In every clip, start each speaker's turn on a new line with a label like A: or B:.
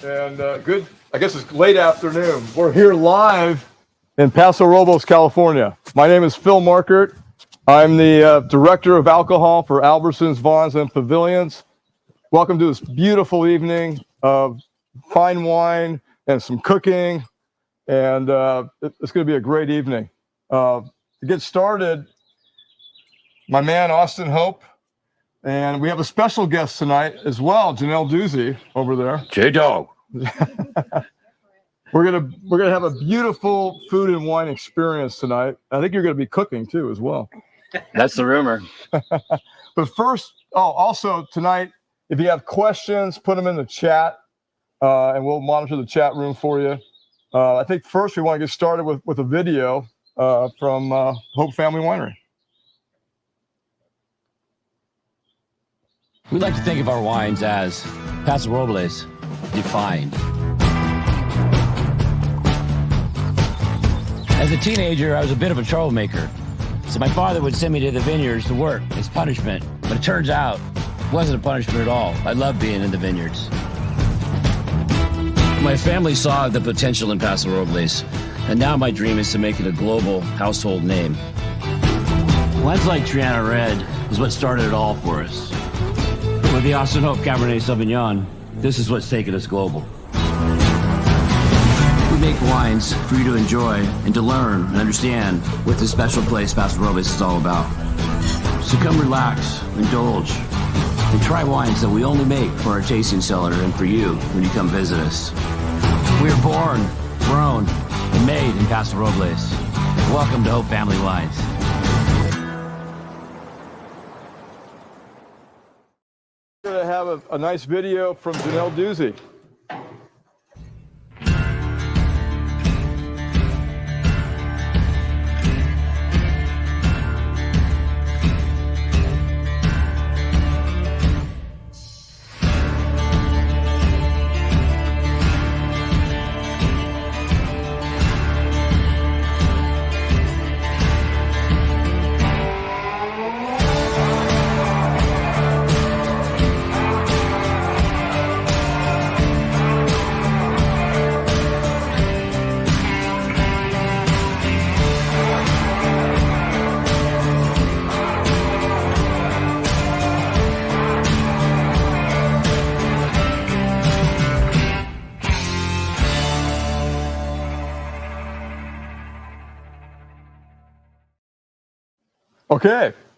A: And good, I guess it's late afternoon. We're here live in Paso Robles, California. My name is Phil Markert. I'm the director of alcohol for Albertsons, Vons, and Pavilions. Welcome to this beautiful evening of fine wine and some cooking. And it's going to be a great evening. To get started, my man, Austin Hope. And we have a special guest tonight as well, Janell Dusi over there.
B: J-Dog.
A: We're gonna have a beautiful food and wine experience tonight. I think you're gonna be cooking too as well.
B: That's the rumor.
A: But first, also tonight, if you have questions, put them in the chat, and we'll monitor the chat room for you. I think first we want to get started with a video from Hope Family Winery.
C: We like to think of our wines as Paso Robles defined. As a teenager, I was a bit of a troublemaker. So my father would send me to the vineyards to work as punishment. But it turns out it wasn't a punishment at all. I loved being in the vineyards. My family saw the potential in Paso Robles, and now my dream is to make it a global household name. Wines like Triana Red is what started it all for us. With the Austin Hope Cabernet Sauvignon, this is what's taken us global. We make wines for you to enjoy and to learn and understand what this special place, Paso Robles, is all about. So come relax, indulge, and try wines that we only make for our tasting cellar and for you when you come visit us. We are born, grown, and made in Paso Robles. Welcome to Hope Family Wines.
A: We're going to have a nice video from Janell Dusi.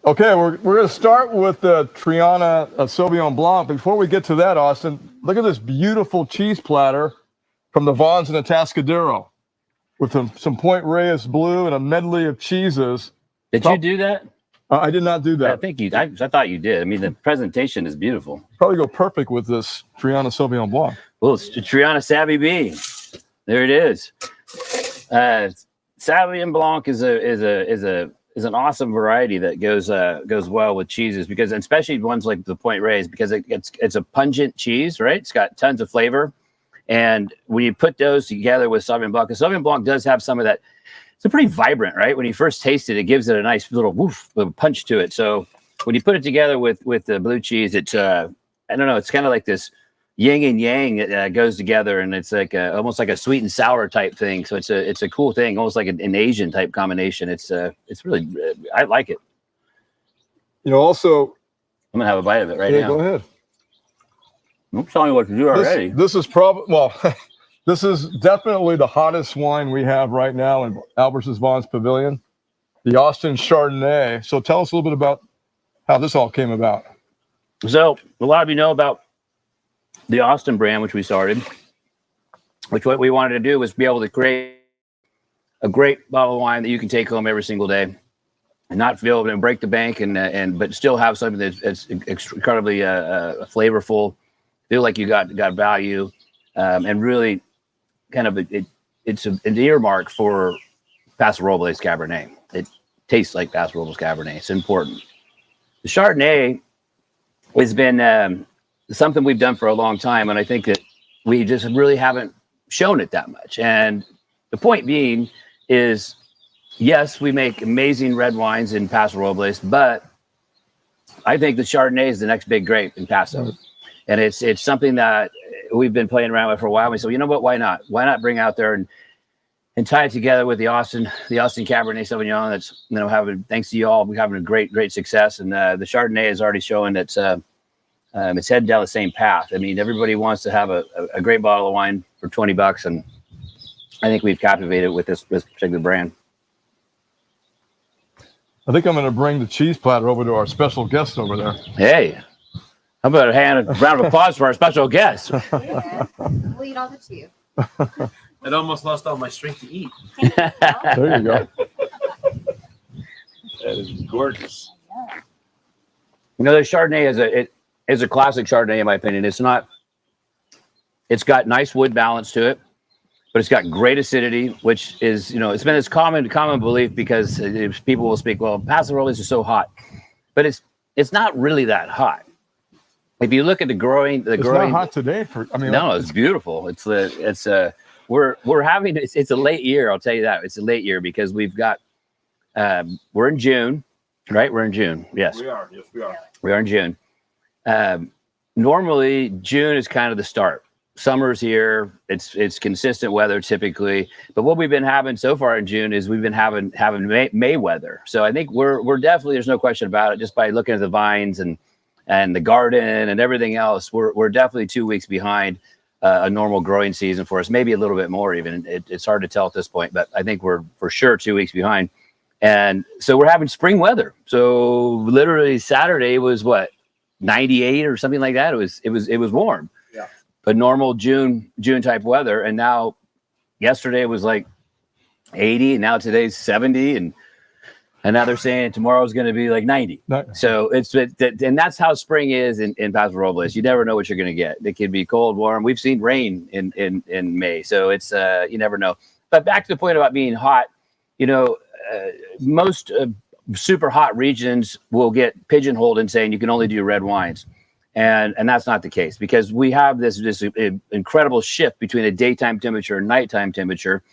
A: Okay, we're going to start with the Triana Sauvignon Blanc. Before we get to that, Austin, look at this beautiful cheese platter from the Vons and the Atascadero with some Point Reyes Blue and a medley of cheeses.
B: Did you do that?
A: I did not do that.
B: I think you. I thought you did. I mean, the presentation is beautiful.
A: Probably go perfect with this Triana Sauvignon Blanc.
B: Well, it's Triana Savvy B. There it is. Sauvignon Blanc is an awesome variety that goes well with cheeses, because especially ones like the Point Reyes, because it's a pungent cheese, right? It's got tons of flavor, and when you put those together with Sauvignon Blanc, because Sauvignon Blanc does have some of that. It's a pretty vibrant, right? When you first taste it, it gives it a nice little woof, little punch to it. So when you put it together with the blue cheese, it's I don't know, it's kind of like this yin and yang that goes together, and it's like almost like a sweet and sour type thing. So it's a cool thing, almost like an Asian type combination. It's really, I like it.
A: You know, also,
B: I'm gonna have a bite of it right now.
A: Go ahead.
B: I'm telling you what to do already.
A: This is probably, well, this is definitely the hottest wine we have right now in Albertsons Vons Pavilion, the Austin Chardonnay. So tell us a little bit about how this all came about.
B: So a lot of you know about the Austin brand, which we started, which what we wanted to do was be able to create a great bottle of wine that you can take home every single day and not feel and break the bank, but still have something that's incredibly flavorful, feel like you got value, and really kind of it's an earmark for Paso Robles Cabernet. It tastes like Paso Robles Cabernet. It's important. The Chardonnay has been something we've done for a long time, and I think that we just really haven't shown it that much. And the point being is, yes, we make amazing red wines in Paso Robles, but I think the Chardonnay is the next big grape in Paso. And it's something that we've been playing around with for a while. We said, you know what? Why not? Why not bring out there and tie it together with the Austin Cabernet Sauvignon? That's, you know, having, thanks to you all, we're having a great success. And the Chardonnay is already showing that it's heading down the same path. I mean, everybody wants to have a great bottle of wine for $20, and I think we've captivated with this particular brand.
A: I think I'm going to bring the cheese platter over to our special guest over there.
B: Hey, how about a round of applause for our special guest?
D: Yeah, we'll eat all the cheese.
E: It almost lost all my strength to eat.
A: There you go.
E: That is gorgeous.
B: You know, the Chardonnay is a classic Chardonnay in my opinion. It's got nice wood balance to it, but it's got great acidity, which is, you know, it's been this common belief because people will speak, well, Paso Robles is so hot, but it's not really that hot. If you look at the growing,
A: It's not hot today.
B: No, it's beautiful. We're having it's a late year. I'll tell you that it's a late year because we've got we're in June, right? We're in June. Yes,
E: We are. Yes, we are.
B: we are in June. Normally, June is kind of the start. Summer's here. It's consistent weather typically, but what we've been having so far in June is we've been having May weather. So I think we're definitely, there's no question about it. Just by looking at the vines and the garden and everything else, we're definitely 2 weeks behind a normal growing season for us. Maybe a little bit more even. It's hard to tell at this point, but I think we're for sure 2 weeks behind. And so we're having spring weather. So literally Saturday was what, 98 or something like that. It was warm.
E: Yeah.
B: But normal June type weather. And now yesterday was like 80, and now today's 70, and now they're saying tomorrow's going to be like 90. So and that's how spring is in Paso Robles. You never know what you're going to get. It could be cold, warm. We've seen rain in May, so it's you never know. But back to the point about being hot, you know, most super hot regions will get pigeonholed in saying you can only do red wines. And that's not the case, because we have this incredible shift between a daytime temperature and nighttime temperature.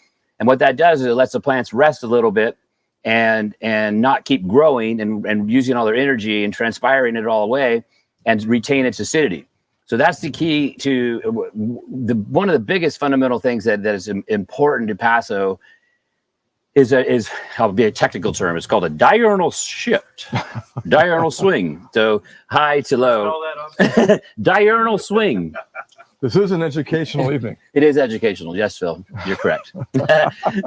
B: And what that does is it lets the plants rest a little bit and not keep growing and using all their energy and transpiring it all away and retain its acidity. So that's the key to one of the biggest fundamental things that is important to Paso is how be a technical term. It's called a diurnal shift, diurnal swing. So high to low, diurnal swing.
A: This is an educational evening.
B: It is educational. Yes, Phil, you're correct.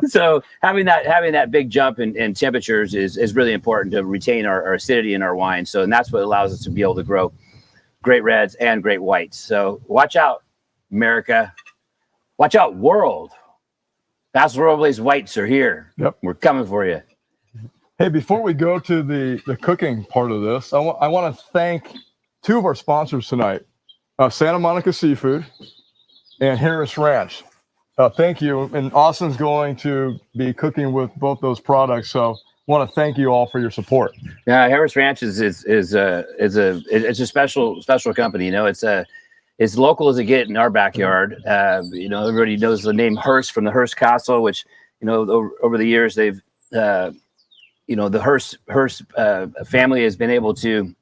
B: So having that big jump in temperatures is really important to retain our acidity in our wine. So, and that's what allows us to be able to grow great reds and great whites. So watch out, America. Watch out, world. Paso Robles whites are here.
A: Yep.
B: We're coming for you.
A: Hey, before we go to the cooking part of this, I want to thank two of our sponsors tonight, Santa Monica Seafood and Harris Ranch. Thank you. And Austin's going to be cooking with both those products, so I want to thank you all for your support.
B: Yeah, Harris Ranch is a special company. You know, it's as local as it get in our backyard. You know, everybody knows the name Hearst from the Hearst Castle, which, you know, over the years they've, you know, the Hearst family has been able to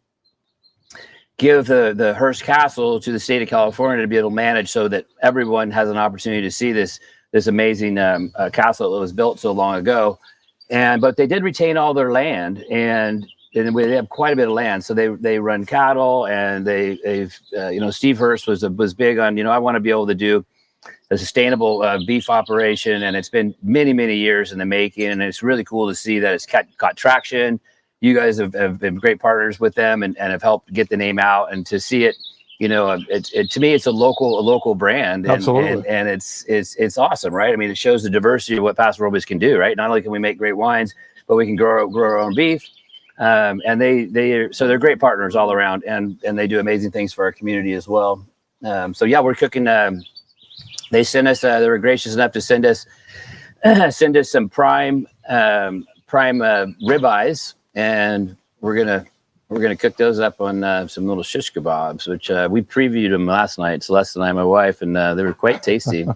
B: give the Hearst Castle to the state of California to be able to manage so that everyone has an opportunity to see this amazing castle that was built so long ago. But they did retain all their land, and they have quite a bit of land. So they run cattle, and they've you know, Steve Hearst was big on, you know, I want to be able to do a sustainable beef operation, and it's been many years in the making, and it's really cool to see that it's caught traction. You guys have been great partners with them and have helped get the name out, and to see it, you know, to me, it's a local brand. And,
A: Absolutely.
B: And it's awesome, right? I mean, it shows the diversity of what Paso Robles can do, right? Not only can we make great wines, but we can grow our own beef. And they're great partners all around, and they do amazing things for our community as well. So yeah, we're cooking. They sent us. They were gracious enough to send us some prime ribeyes, and we're gonna cook those up on some little shish kebabs, which we previewed them last night. Celeste and I, my wife, and they were quite tasty.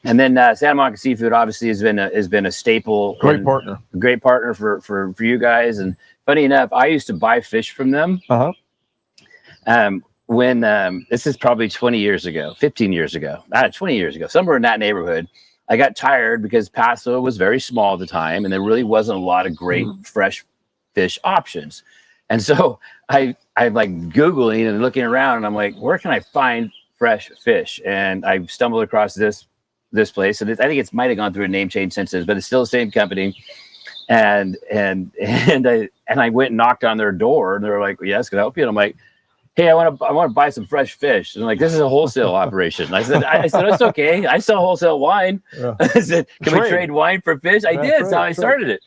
B: And then Santa Monica Seafood obviously has been a staple,
A: Great partner
B: for you guys. And funny enough, I used to buy fish from them.
A: Uh-huh.
B: when this is probably 20 years ago, 15 years ago, 20 years ago, somewhere in that neighborhood, I got tired because Paso was very small at the time, and there really wasn't a lot of great fresh fish options. And so I'm like Googling and looking around, and I'm like, where can I find fresh fish? And I stumbled across this place, and I think it might have gone through a name change since then, but it's still the same company. And I went and knocked on their door, and they were like, yes, can I help you? And I'm like, hey, I want to buy some fresh fish. And I'm like, this is a wholesale operation. I said, it's okay. I sell wholesale wine.
A: Yeah.
B: I said, can we trade wine for fish? I did. That's how I started it.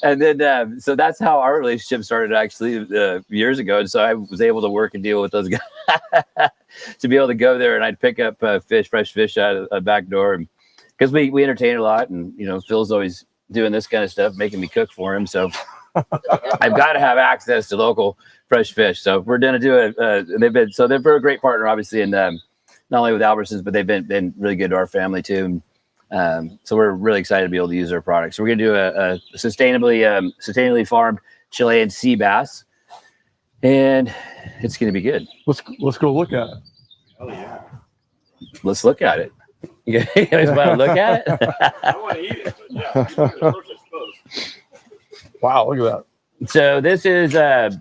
B: And then, so that's how our relationship started actually years ago. And so I was able to work and deal with those guys to be able to go there, and I'd pick up fresh fish out of the back door, because we entertain a lot, and Phil's always doing this kind of stuff, making me cook for him. So I've got to have access to local fresh fish. So we're going to do it. They're a great partner, obviously, and not only with Albertsons, but they've been really good to our family too. So we're really excited to be able to use their products. So we're going to do a sustainably farmed Chilean sea bass, and it's going to be good.
A: Let's go look at it.
E: Oh yeah.
B: Let's look at it. You guys want to look at it?
E: I want to eat it, but yeah, you do it first, I suppose.
A: Wow, look at that.
B: So this is the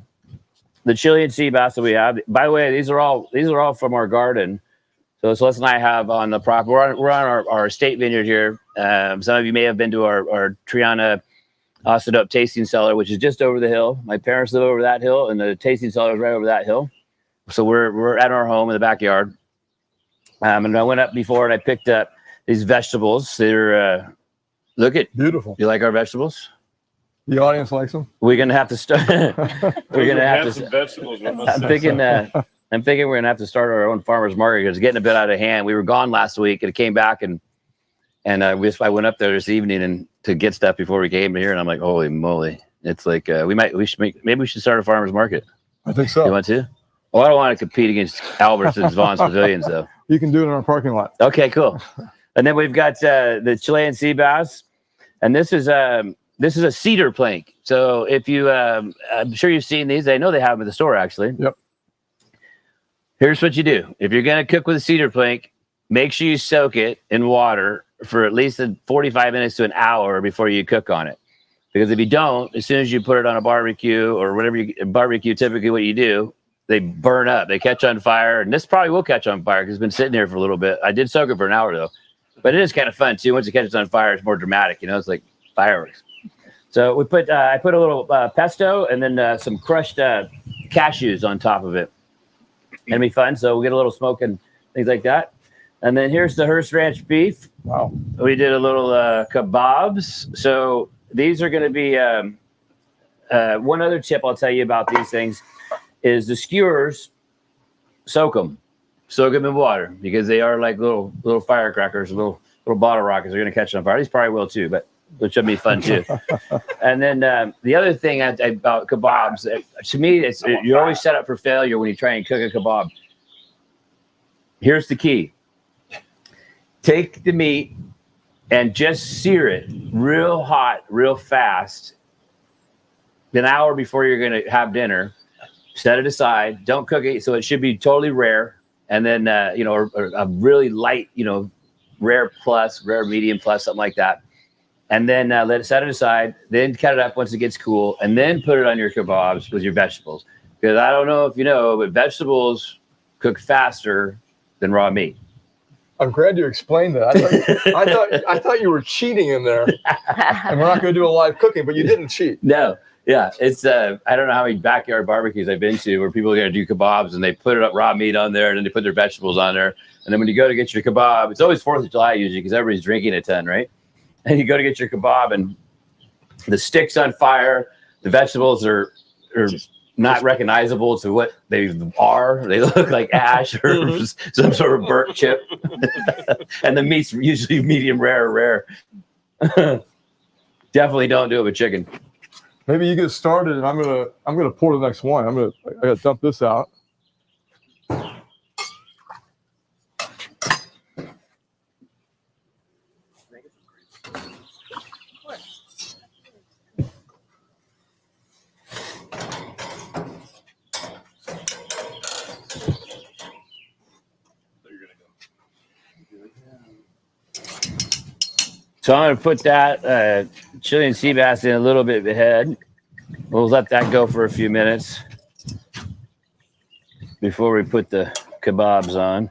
B: Chilean sea bass that we have. By the way, these are all from our garden. So Celeste and I have on the property. We're on our estate vineyard here. Some of you may have been to our Triana Austin Hope tasting cellar, which is just over the hill. My parents live over that hill, and the tasting cellar is right over that hill. So we're at our home in the backyard. And I went up before and I picked up these vegetables. They're
A: Beautiful.
B: You like our vegetables?
A: The audience likes them.
B: We're gonna have to start. We're gonna have to.
E: Some vegetables.
B: I'm thinking we're gonna have to start our own farmers market, because it's getting a bit out of hand. We were gone last week, and it came back, and I went up there this evening and to get stuff before we came here, and I'm like, holy moly! It's like maybe we should start a farmers market.
A: I think so.
B: You want to? Oh, I don't want to compete against Albertsons, Vaughn's, Pavilions, though.
A: You can do it in our parking lot.
B: Okay, cool. And then we've got the Chilean sea bass, and this is a cedar plank. So if you, I'm sure you've seen these. I know they have them at the store, actually.
A: Yep.
B: Here's what you do. If you're going to cook with a cedar plank, make sure you soak it in water for at least 45 minutes to an hour before you cook on it. Because if you don't, as soon as you put it on a barbecue or whatever barbecue, typically what you do, they burn up, they catch on fire. And this probably will catch on fire because it's been sitting here for a little bit. I did soak it for an hour though, but it is kind of fun too. Once it catches on fire, it's more dramatic, it's like fireworks. So I put a little pesto and then some crushed cashews on top of it. It'll be fun. So we'll get a little smoke and things like that. And then here's the Hearst Ranch beef.
A: Wow.
B: We did a little kebabs. So these are going to be one other tip I'll tell you about these things is the skewers, soak them in water, because they are like little firecrackers, little bottle rockets. They're going to catch on fire. These probably will too, but which would be fun too. And then the other thing about kebabs, to me, you're always set up for failure when you try and cook a kebab. Here's the key. Take the meat and just sear it real hot, real fast, an hour before you're going to have dinner. Set it aside. Don't cook it. So it should be totally rare. And then, or a really light, rare plus, rare medium plus, something like that. And then set it aside. Then cut it up once it gets cool. And then put it on your kebabs with your vegetables. Because I don't know if you know, but vegetables cook faster than raw meat.
A: I'm glad you explained that. I thought you were cheating in there. And we're not going to do a live cooking, but you didn't cheat.
B: No. Yeah, it's I don't know how many backyard barbecues I've been to where people are going to do kebabs and they put it up raw meat on there and then they put their vegetables on there. And then when you go to get your kebab, it's always 4th of July usually because everybody's drinking a ton, right? And you go to get your kebab and the stick's on fire. The vegetables are not recognizable to what they are. They look like ash or some sort of burnt chip. And the meat's usually medium rare. Definitely don't do it with chicken.
A: Maybe you get started, and I'm gonna pour the next one. I gotta dump this out.
B: So I'm going to put that Chilean sea bass in a little bit ahead. We'll let that go for a few minutes before we put the kebabs on.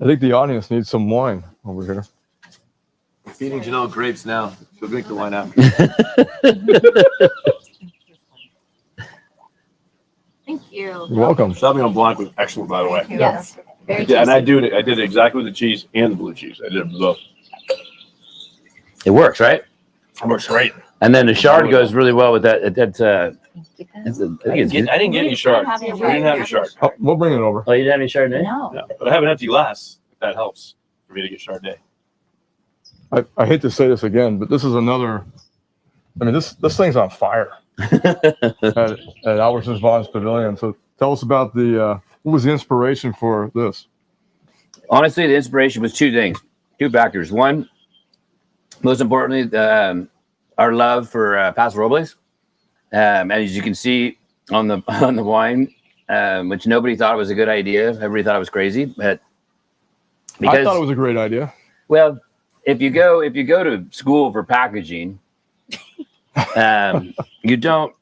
A: I think the audience needs some wine over here.
E: We're feeding Janelle grapes now. She'll drink the wine after.
D: Thank you.
A: You're welcome.
E: Sauvignon Blanc was excellent, by the way.
D: Yes. Very
E: Yeah, and I
D: tasty.
E: did it exactly with the cheese and the blue cheese. I did it both.
B: It works, right?
E: It works great.
B: And then the shard goes really well with that.
E: I didn't get any shard. We didn't have any shard.
A: Oh, we'll bring it over.
B: Oh, you didn't have any Chardonnay?
D: No.
E: No, but I have an empty glass. If that helps for me to get Chardonnay.
A: I hate to say this again, but this is another. I mean, this thing's on fire at Albertsons Vaughn's Pavilion. So tell us about what was the inspiration for this?
B: Honestly, the inspiration was two things, two factors. One, most importantly, our love for Paso Robles. And as you can see on the wine, which nobody thought was a good idea. Everybody thought it was crazy, but
A: I thought it was a great idea.
B: Well, if you go to school for packaging, you don't,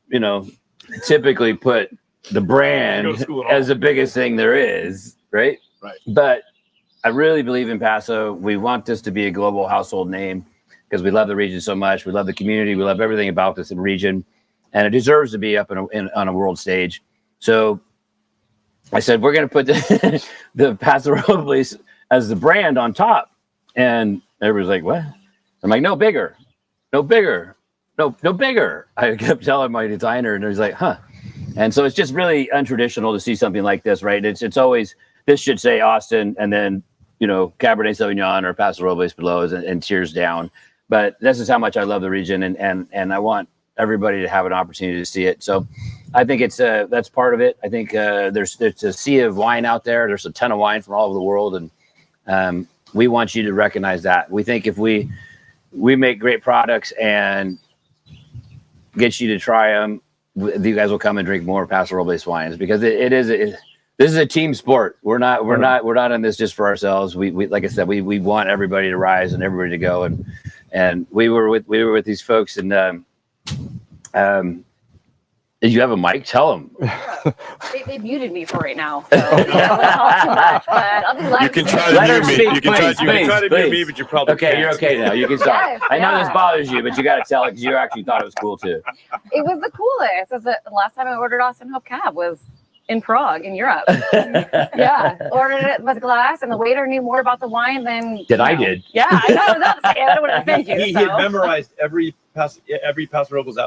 B: typically put the brand as the biggest thing there is, right?
E: Right.
B: But I really believe in Paso. We want this to be a global household name because we love the region so much. We love the community. We love everything about this region, and it deserves to be up on a world stage. So I said, we're going to put the Paso Robles as the brand on top. And everybody's like, what? I'm like, no bigger. No bigger. No bigger. I kept telling my designer, and he's like, huh. And so it's just really untraditional to see something like this, right? It's always, this should say Austin, and then, Cabernet Sauvignon or Paso Robles below and tears down. But this is how much I love the region, and I want everybody to have an opportunity to see it. So I think that's part of it. I think there's a sea of wine out there. There's a ton of wine from all over the world, and we want you to recognize that. We think if we make great products and get you to try them, you guys will come and drink more Paso Robles wines, because this is a team sport. We're not in this just for ourselves. We like I said, we want everybody to rise and everybody to go, and we were with these folks, and did you have a mic? Tell them.
D: They muted me for right now. So I don't talk too much, but I'll be live.
E: You can try
B: Let
E: to
B: her
E: mute me.
B: speak,
E: You can try to
B: please.
E: mute me, but you probably
B: Okay,
E: can't.
B: you're okay now. You can start.
D: Yes,
B: I know
D: yeah.
B: this bothers you, but you got to tell it because you actually thought it was cool too.
D: It was the coolest. The last time I ordered Austin Hope cab was in Prague, in Europe. Yeah, ordered it with glass, and the waiter knew more about the wine than
B: I did.
D: Yeah, I know. I don't want to offend you.
E: He had memorized every Paso Robles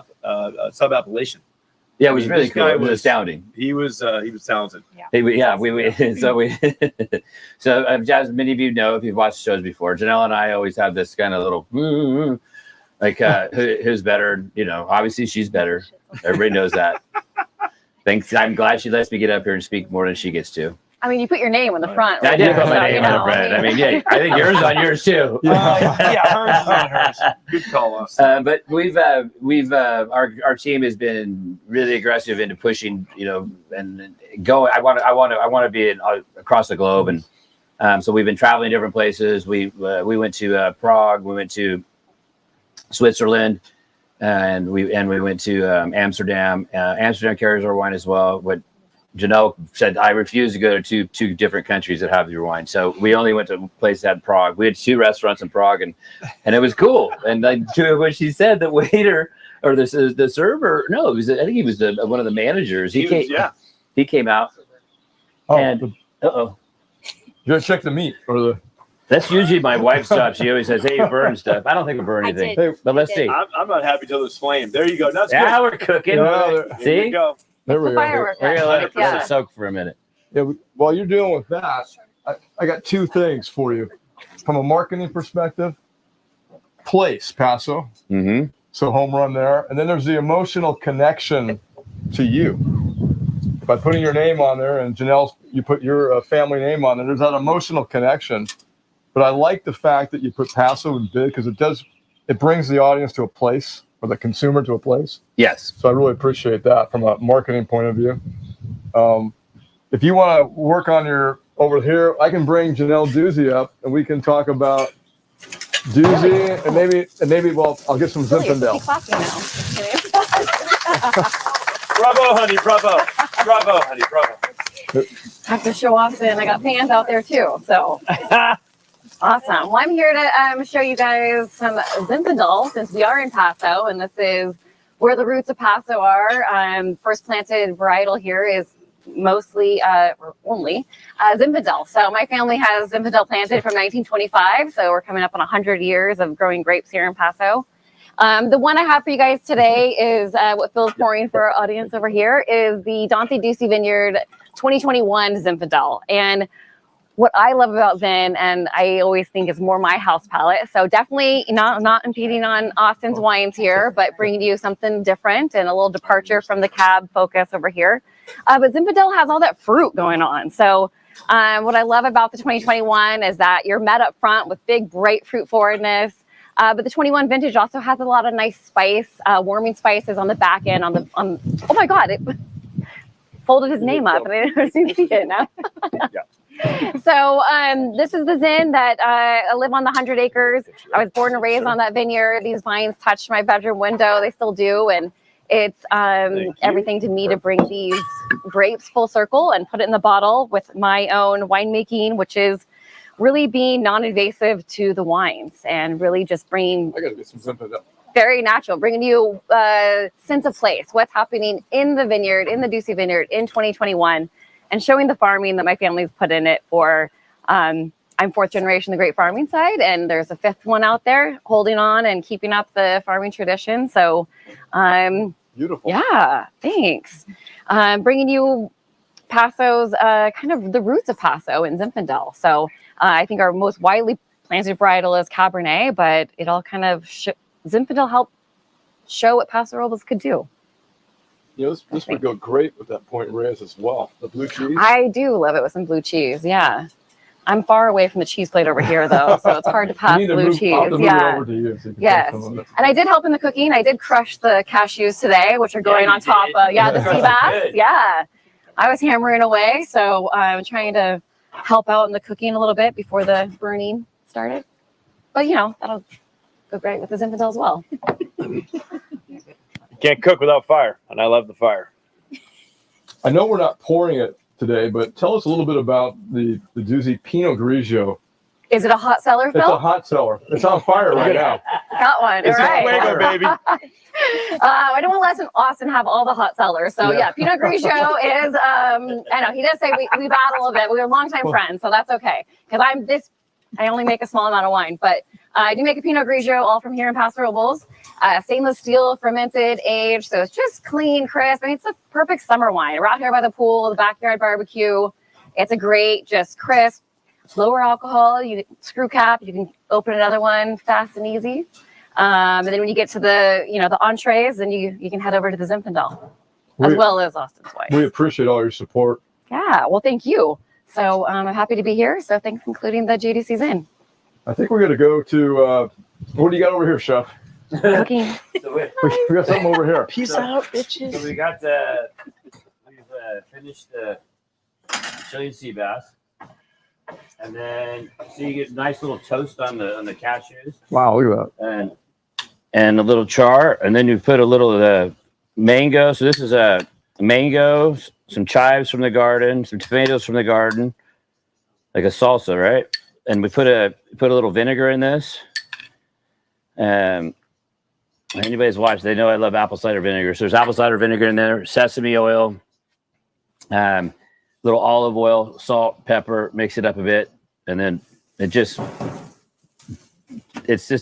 E: sub appellation.
B: Yeah, it was really
E: This
B: cool.
E: guy
B: It was
E: was-
B: astounding.
E: He was talented.
B: So as many of you know, if you've watched shows before, Janelle and I always have this kind of little like who's better. Obviously she's better. Everybody knows that. Thanks. I'm glad she lets me get up here and speak more than she gets to.
D: I mean, you put your name on the front.
B: I did put my
D: so,
B: name on the front. I mean, yeah, I think yours is on yours too.
E: Hers is on hers. Good call, Austin.
B: But our team has been really aggressive into pushing, and go. I want to be across the globe, and so we've been traveling different places. We went to Prague, we went to Switzerland, and we went to Amsterdam. Amsterdam carries our wine as well. What Janelle said, I refuse to go to two different countries that have your wine. So we only went to a place that had Prague. We had 2 restaurants in Prague, and it was cool. And when she said, the waiter or the server, no, I think he was one of the managers. He came out.
A: Oh,
B: And
A: you
B: uh-oh.
A: gotta check the meat or the.
B: That's usually my wife's stuff. She always says, hey, you burn stuff. I don't think we burn
D: I
B: anything.
D: did.
B: But let's see.
E: I'm not happy till this flame. There you go. That's
B: Now we're cooking.
A: Yeah,
B: See?
E: There you go.
A: There we
D: The
A: go.
D: firework.
B: We're going to let
D: Yeah.
B: it soak for a minute.
A: Yeah, while you're dealing with that, I got 2 things for you. From a marketing perspective, place, Paso.
B: Mm-hmm.
A: So home run there. And then there's the emotional connection to you. By putting your name on there, and Janelle, you put your family name on there, there's that emotional connection. But I like the fact that you put Paso in bid, because it brings the audience to a place, or the consumer to a place.
B: Yes.
A: So I really appreciate that from a marketing point of view. If you want to work on over here, I can bring Janell Dusi up, and we can talk about Dusi, and maybe well, I'll get some
D: Really,
A: Zinfandel.
D: keep clapping now. Just kidding.
E: Bravo, honey. Bravo. Bravo, honey. Bravo.
D: Have to show off, and I got fans out there too. So awesome. Well, I'm here to show you guys some Zinfandel since we are in Paso, and this is where the roots of Paso are. First planted varietal here is mostly or only Zinfandel. So my family has Zinfandel planted from 1925. So we're coming up on 100 years of growing grapes here in Paso. The one I have for you guys today is what Phil's pouring for our audience over here is the Janell Dusi Vineyard 2021 Zinfandel. And what I love about Zin, and I always think is more my house palette. So definitely not impeding on Austin's wines here, but bringing you something different and a little departure from the cab focus over here. But Zinfandel has all that fruit going on. So what I love about the 2021 is that you're met up front with big, bright fruit forwardness. But the 21 vintage also has a lot of nice spice, warming spices on the back end. Oh my God, it folded his name up and I didn't see it now. So this is the Zin that I live on the 100 acres. I was born and raised on that vineyard. These vines touched my bedroom window. They still do. And it's everything to me to bring these grapes full circle and put it in the bottle with my own winemaking, which is really being non-invasive to the wines and really just bringing
A: I gotta get some Zinfandel.
D: very natural, bringing you a sense of place, what's happening in the vineyard, in the Dusi Vineyard in 2021, and showing the farming that my family's put in it for. I'm fourth generation the grape farming side, and there's a fifth one out there holding on and keeping up the farming tradition. So,
A: Beautiful.
D: yeah, thanks. Bringing you Paso's kind of the roots of Paso and Zinfandel. So I think our most widely planted varietal is Cabernet, but it all kind of Zinfandel helped show what Paso Robles could do.
A: You know, this would go great with that Point Reyes as well. The blue cheese.
D: I do love it with some blue cheese. Yeah. I'm far away from the cheese plate over here, though, so it's hard to pass blue cheese.
A: I'll move it
D: Yeah.
A: over to you so you can
D: Yes.
A: taste some of it.
D: And I did help in the cooking. I did crush the cashews today, which are going
E: you
D: on top
E: did.
D: of, the sea bass.
E: Good.
D: Yeah. I was hammering away, so I'm trying to help out in the cooking a little bit before the burning started. But, that'll go great with the Zinfandel as well.
E: You can't cook without fire, and I love the fire.
A: I know we're not pouring it today, but tell us a little bit about the Dusi Pinot Grigio.
D: Is it a hot cellar,
A: It's a
D: Phil?
A: hot cellar. It's on fire right now.
D: Got one. All
A: It's a
D: right.
A: fuego,
E: baby.
D: I don't want to let Austin have all the hot cellars. So yeah, Pinot Grigio is, I know he does say we battle a bit. We were longtime friends, so that's okay. Because I only make a small amount of wine, but I do make a Pinot Grigio all from here in Paso Robles. Stainless steel, fermented, aged. So it's just clean, crisp. I mean, it's a perfect summer wine. We're out here by the pool, the backyard barbecue. It's a great, just crisp, lower alcohol. You screw cap, you can open another one fast and easy. And then when you get to the entrees, then you can head over to the Zinfandel, as well as Austin's wine.
A: We appreciate all your support.
D: Yeah, well, thank you. So I'm happy to be here. So thanks, including the JDC Zin.
A: I think we're going to go to, what do you got over here, Chef?
D: Cooking.
E: So
A: We got something over here.
E: Peace out, bitches. So we got we've finished the Chilean sea bass. And then so you get a nice little toast on the cashews.
A: Wow, look at
B: And a little char, and then you put a little mango. So this is a mango, some chives from the garden, some tomatoes from the garden, like a salsa, right? And we put a little vinegar in this. Anybody's watched, they know I love apple cider vinegar. So there's apple cider vinegar in there, sesame oil, little olive oil, salt, pepper, mix it up a bit, and then it's just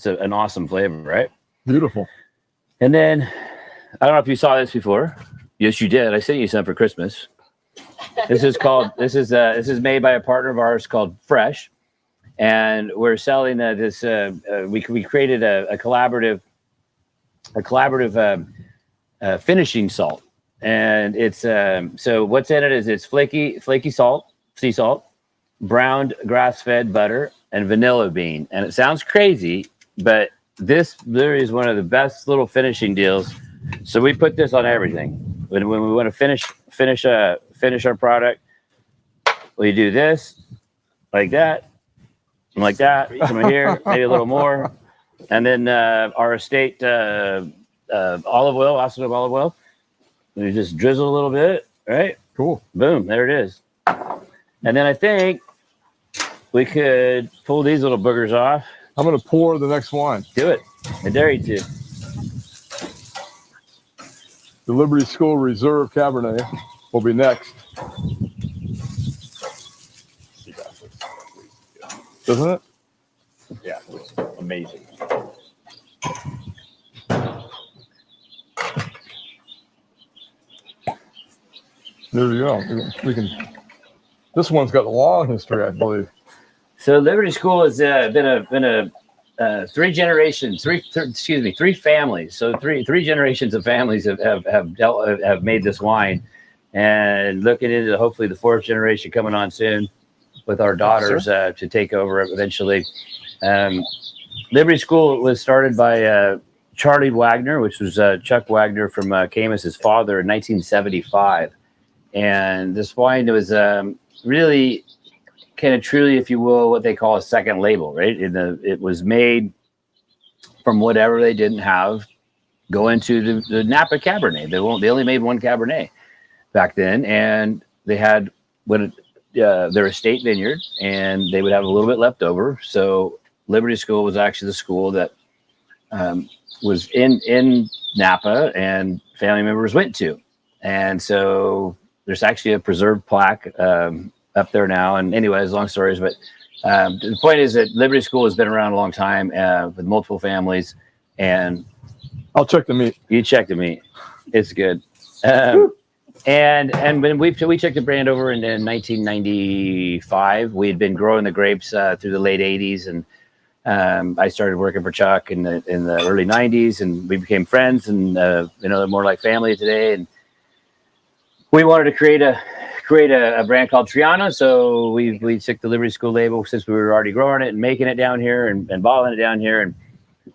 B: an awesome flavor, right?
A: Beautiful.
B: And then I don't know if you saw this before. Yes, you did. I sent you some for Christmas. This is made by a partner of ours called Fresh, and we're selling this. We created a collaborative finishing salt, and it's so what's in it is it's flaky salt, sea salt, browned grass-fed butter, and vanilla bean. And it sounds crazy, but this literally is one of the best little finishing deals. So we put this on everything. When we want to finish our product, we do this like that. something like that. Some here, maybe a little more. And then our estate olive oil, Austin Hope olive oil. We just drizzle a little bit, right?
A: Cool.
B: Boom, there it is. And then I think we could pull these little boogers off.
A: I'm going to pour the next wine.
B: Do it. I dare you to.
A: The Liberty School Reserve Cabernet will be next. Doesn't it?
E: Yeah, it's amazing.
A: There you go. We can. This one's got a long history, I believe.
B: So Liberty School has been a three families. So three generations of families have made this wine, and looking into hopefully the fourth generation coming on soon with our daughters to take over eventually. Liberty School was started by Charlie Wagner, which was Chuck Wagner from Camus's father in 1975, and this wine was really kind of truly, if you will, what they call a second label, right? It was made from whatever they didn't have go into the Napa Cabernet. They only made one Cabernet back then, and they had their estate vineyard, and they would have a little bit left over. So Liberty School was actually the school that was in Napa, and family members went to, and so there's actually a preserved plaque up there now. And anyways, long stories, but the point is that Liberty School has been around a long time with multiple families, and
A: I'll check the meat.
B: you check the meat. It's good. And when we took the brand over in 1995, we had been growing the grapes through the late 80s, and I started working for Chuck in the early 90s, and we became friends, and they're more like family today. And we wanted to create a brand called Triana, so we took the Liberty School label since we were already growing it and making it down here and bottling it down here, and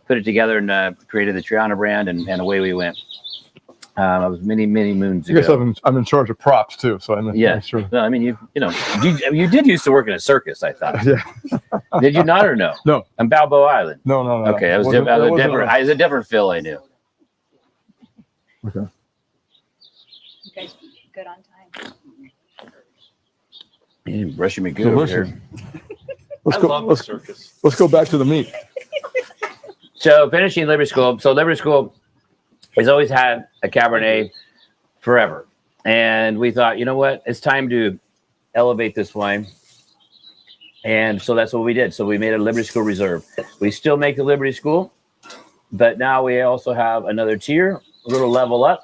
B: put it together and created the Triana brand, and away we went. I was many moons ago.
A: I guess I'm in charge of props too, so I'm sure.
B: No, I mean you did used to work in a circus, I thought.
A: Yeah.
B: Did you not or no?
A: No.
B: On Balboa Island.
A: No.
B: Okay, I was a different Phil I knew.
A: Okay.
F: You guys good on time.
B: You brushing me good over here.
A: Let's go back to the meat.
B: So finishing Liberty School. So Liberty School has always had a Cabernet forever. And we thought, you know what? It's time to elevate this wine. And so that's what we did. So we made a Liberty School Reserve. We still make the Liberty School, but now we also have another tier, a little level up,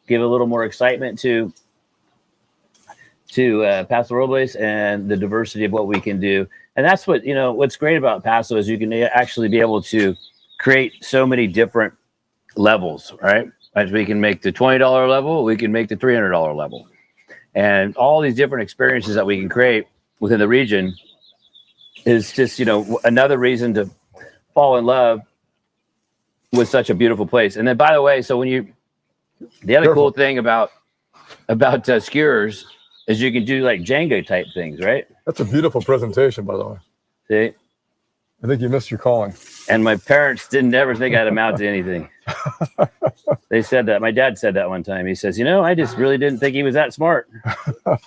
B: give a little more excitement to Paso Robles and the diversity of what we can do. And that's what, what's great about Paso is you can actually be able to create so many different levels, right? As we can make the $20 level, we can make the $300 level, and all these different experiences that we can create within the region is just, another reason to fall in love with such a beautiful place. And then, by the way, so the other cool thing about skewers is you can do like Jenga type things, right?
A: That's a beautiful presentation, by the way.
B: See?
A: I think you missed your calling.
B: And my parents didn't ever think I'd amount to anything. They said that. My dad said that one time. He says, I just really didn't think he was that smart.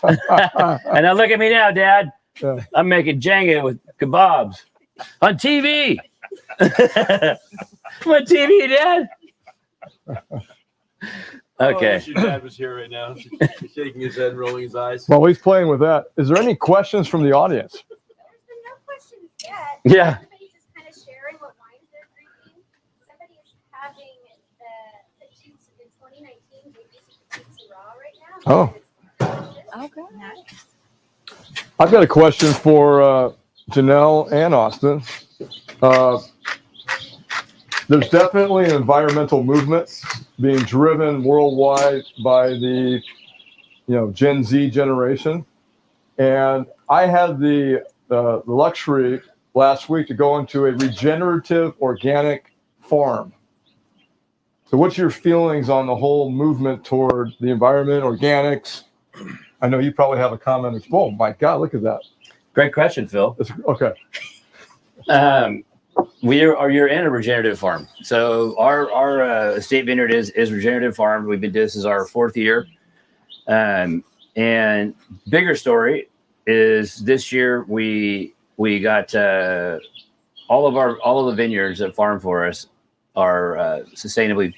B: And now look at me now, Dad.
A: Yeah.
B: I'm making Jenga with kebabs on TV. I'm on TV, Dad. Okay.
E: I wish your dad was here right now. He's shaking his head, rolling his eyes.
A: While he's playing with that, is there any questions from the audience?
G: There's been no questions yet.
B: Yeah.
G: Everybody's just kind of sharing what wines they're drinking. Somebody is having the Jeeps in 2019 Jeeps raw right now.
A: Oh.
F: Okay. Nice.
A: I've got a question for Janell and Austin. There's definitely an environmental movement being driven worldwide by the, Gen Z generation. And I had the luxury last week to go into a regenerative organic farm. So what's your feelings on the whole movement toward the environment, organics? I know you probably have a comment. Oh my God, look at that.
B: Great question, Phil.
A: Okay.
B: You're in a regenerative farm. So our estate vineyard is regenerative farm. We've been this is our 4th year. And bigger story is this year we got all of the vineyards that farm for us are sustainably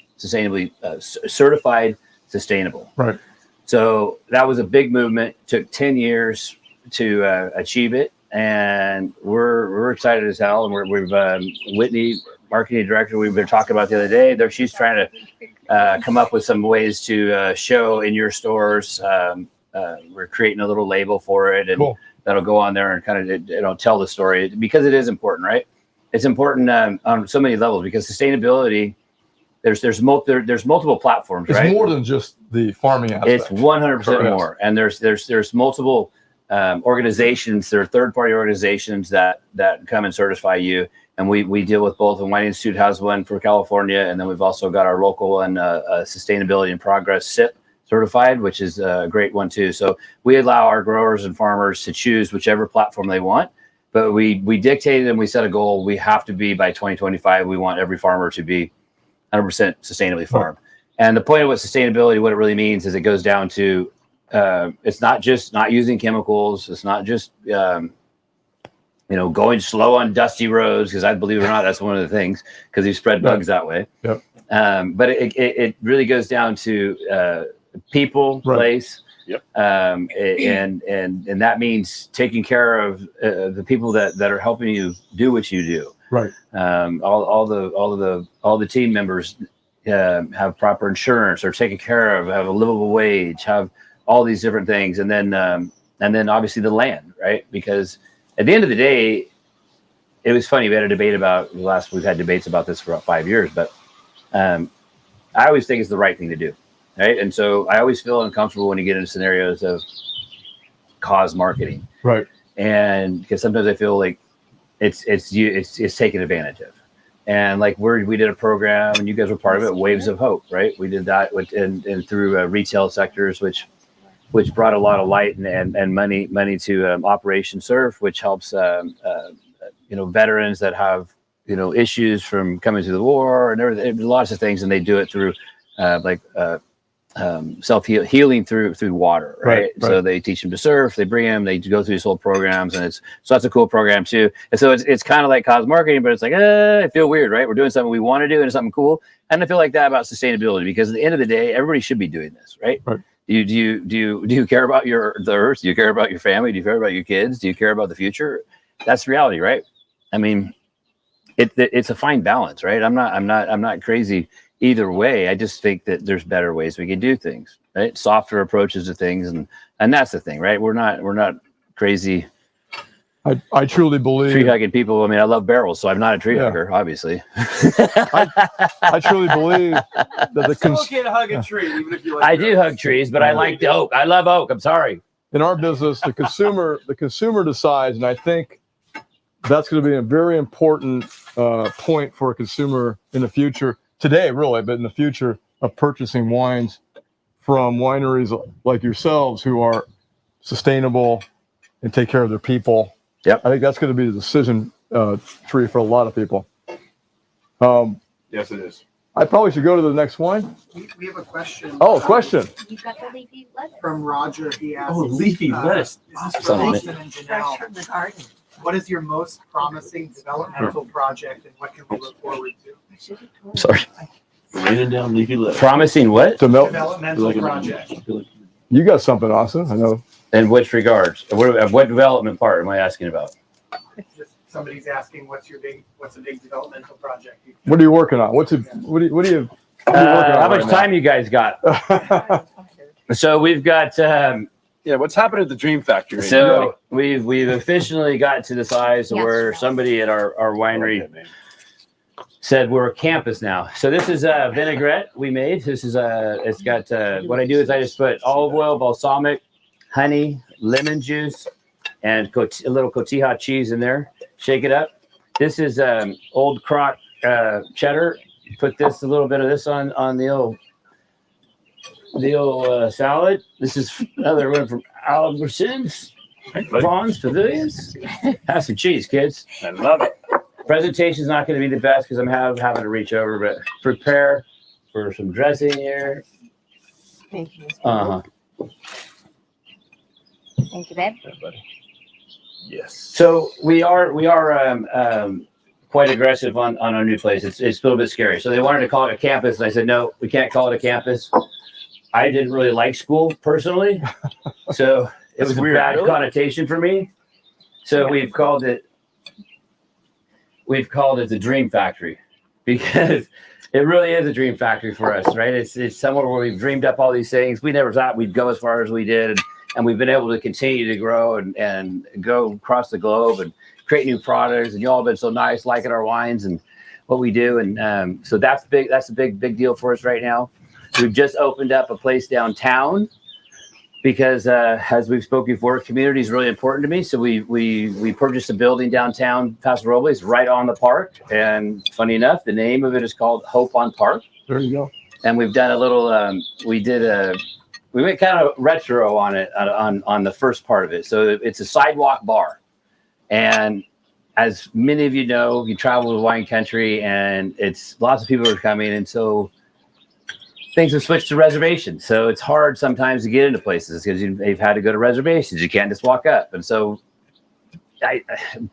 B: certified sustainable.
A: Right. So
B: that was a big movement. Took 10 years to achieve it, and we're excited as hell. And we've Whitney, marketing director, we've been talking about the other day. She's trying to come up with some ways to show in your stores. We're creating a little label for it, and
A: cool.
B: That'll go on there and kind of tell the story, because it is important, right? It's important on so many levels, because sustainability. There's multiple platforms, right?
A: It's more than just the farming aspect.
B: It's 100% more, and there's multiple organizations. There are third-party organizations that come and certify you, and we deal with both. The Wine Institute has one for California, and then we've also got our local and Sustainability and Progress SIP certified, which is a great one too. So we allow our growers and farmers to choose whichever platform they want, but we dictated and we set a goal. We have to be by 2025. We want every farmer to be 100% sustainably farmed. And the point of what sustainability, what it really means is it goes down to, it's not just not using chemicals. It's not just, going slow on dusty roads, because I believe it or not, that's one of the things, because you spread bugs that way.
A: Yep.
B: But it really goes down to people, place.
E: Yep.
B: And that means taking care of the people that are helping you do what you do.
A: Right.
B: All the team members have proper insurance, are taken care of, have a livable wage, have all these different things, and then obviously the land, right? Because at the end of the day, it was funny. We had a debate about we've had debates about this for about 5 years, but I always think it's the right thing to do, right? And so I always feel uncomfortable when you get into scenarios of cause marketing,
A: right?
B: And because sometimes I feel like it's taken advantage of. And like we did a program, and you guys were part of it, Waves of Hope, right? We did that and through retail sectors, which brought a lot of light and money to Operation Surf, which helps veterans that have issues from coming through the war and everything, lots of things, and they do it through self-healing through water, right? So they teach them to surf, they bring them, they go through these whole programs, and so that's a cool program too. And so it's kind of like cause marketing, but it's like, I feel weird, right? We're doing something we want to do and it's something cool. And I feel like that about sustainability, because at the end of the day, everybody should be doing this, right? Do you care about the earth? Do you care about your family? Do you care about your kids? Do you care about the future? That's reality, right? I mean, it's a fine balance, right? I'm not crazy either way. I just think that there's better ways we can do things, right? Softer approaches to things, and that's the thing, right? We're not crazy.
A: I truly believe
B: tree hugging people. I mean, I love barrels, so I'm not a tree hugger, obviously.
A: I truly believe that the
E: still can't hug a tree, even if you like.
B: I do hug trees, but I like the oak. I love oak. I'm sorry.
A: In our business, the consumer decides, and I think that's going to be a very important point for a consumer in the future. Today, really, but in the future, of purchasing wines from wineries like yourselves who are sustainable and take care of their people.
B: Yep.
A: I think that's going to be the decision tree for a lot of people.
E: Yes, it is.
A: I probably should go to the next wine.
H: We have a question.
A: Oh, question.
G: You got the leafy lettuce.
H: From Roger. He asked.
E: Oh, leafy lettuce.
H: This is from Austin and Janell.
F: the garden.
H: What is your most promising developmental project, and what can we look forward to?
B: Sorry.
E: Raining down leafy lettuce.
B: Promising what?
H: Developmental project.
A: You got something, Austin. I know.
B: In which regards? What development part am I asking about?
H: Just somebody's asking, what's a big developmental project?
A: What are you working on? What are you working on
B: How much
A: right
B: time you guys got?
A: now?
B: So we've got.
E: What's happened at the Dream Factory?
B: So we've officially got to the size where somebody at our winery said we're a campus now. So this is a vinaigrette we made. This is it's got what I do is I just put olive oil, balsamic, honey, lemon juice, and a little cotija cheese in there. Shake it up. This is old crock cheddar. Put a little bit of this on the old salad. This is another one from Albertsons, Pavilions. Have some cheese, kids.
E: I love it. Presentation's not going to be the best because I'm having to reach over, but prepare for some dressing here.
F: Thank you.
E: Uh-huh.
F: Thank you, babe.
A: Yes.
E: So we are quite aggressive on our new place. It's a little bit scary. So they wanted to call it a campus, and I said, no, we can't call it a campus. I didn't really like school personally, so it was a bad connotation for me. So we've called it the Dream Factory, because it really is a dream factory for us, right? It's somewhere where we've dreamed up all these things. We never thought we'd go as far as we did, and we've been able to continue to grow and go across the globe and create new products. And you all have been so nice, liking our wines and what we do, and so that's big. That's a big deal for us right now. We've just opened up a place downtown because, as we've spoken before, community is really important to me. So we purchased a building downtown Paso Robles, right on the park. And funny enough, the name of it is called Hope on Park.
A: There you go.
E: And we've done a little. We went kind of retro on it on the first part of it. So it's a sidewalk bar, and as many of you know, you travel to wine country, and it's lots of people are coming, and so things have switched to reservations. So it's hard sometimes to get into places because they've had to go to reservations. You can't just walk up. And so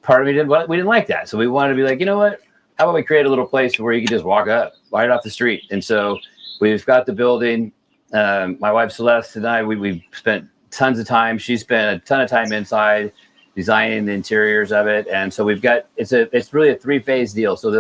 E: part of me we didn't like that. So we wanted to be like, you know what? How about we create a little place where you can just walk up right off the street? And so we've got the building. My wife Celeste and I, we spent tons of time. She spent a ton of time inside designing the interiors of it. And so we've got, it's really a 3-phase deal. So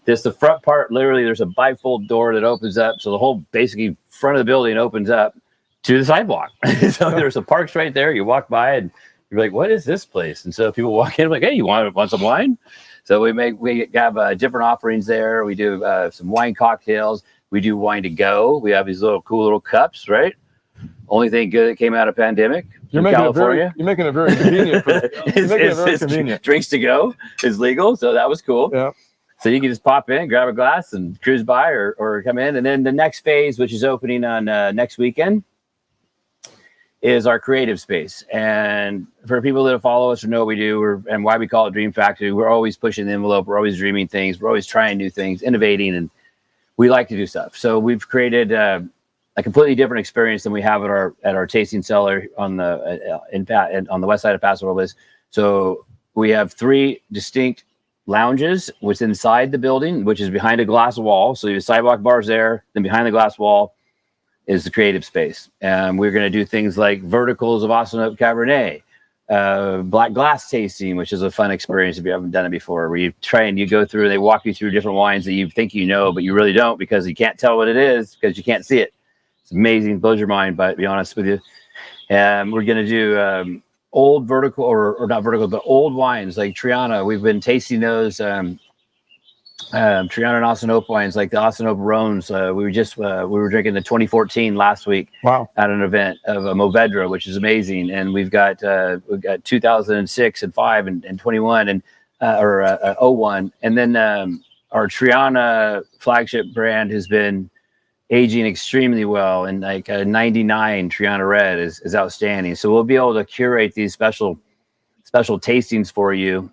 E: the front part, literally, there's a bifold door that opens up. So the whole basically front of the building opens up to the sidewalk. So there's a parks right there. You walk by and you're like, what is this place? And so people walk in like, hey, you want some wine? So we have different offerings there. We do some wine cocktails. We do wine to go. We have these cool little cups, right? Only thing good that came out of pandemic.
A: You're making it very convenient. Convenient.
E: Drinks to go is legal. So that was cool.
A: Yeah.
E: So you can just pop in, grab a glass, and cruise by, or come in. And then the next phase, which is opening on next weekend, is our creative space. And for people that follow us or know what we do, and why we call it Dream Factory, we're always pushing the envelope. We're always dreaming things. We're always trying new things, innovating, and we like to do stuff. So we've created a completely different experience than we have at our tasting cellar on the west side of Paso Robles. So we have 3 distinct lounges what's inside the building, which is behind a glass wall. So your sidewalk bars there, then behind the glass wall is the creative space. And we're going to do things like verticals of Austin Hope Cabernet, black glass tasting, which is a fun experience if you haven't done it before, where you go through, they walk you through different wines that you think you know, but you really don't, because you can't tell what it is because you can't see it. It's amazing, blows your mind, but to be honest with you. And we're going to do old vertical or not vertical, but old wines like Triana. We've been tasting those Triana and Austin Hope wines, like the Austin Hope Rhones. We were drinking the 2014 last week.
A: Wow. At
E: an event of a Movedra, which is amazing. And we've got 2006 and 5 and 21 and 01. And then our Triana flagship brand has been aging extremely well, and like a 99 Triana Red is outstanding. So we'll be able to curate these special tastings for you.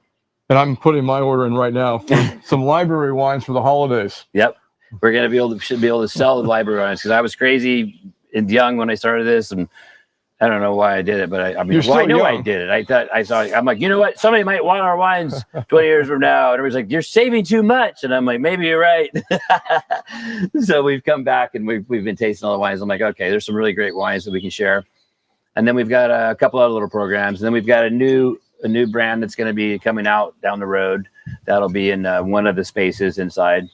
A: And I'm putting my order in right now for some library wines for the holidays.
E: Yep, we're gonna should be able to sell the library wines, because I was crazy and young when I started this, and I don't know why I did it, but I know I did it. I'm like, you know what? Somebody might want our wines 20 years from now. And everybody's like, you're saving too much. And I'm like, maybe you're right. So we've come back and we've been tasting all the wines. I'm like, okay, there's some really great wines that we can share. And then we've got a couple other little programs. And then we've got a new brand that's going to be coming out down the road. That'll be in one of the spaces inside.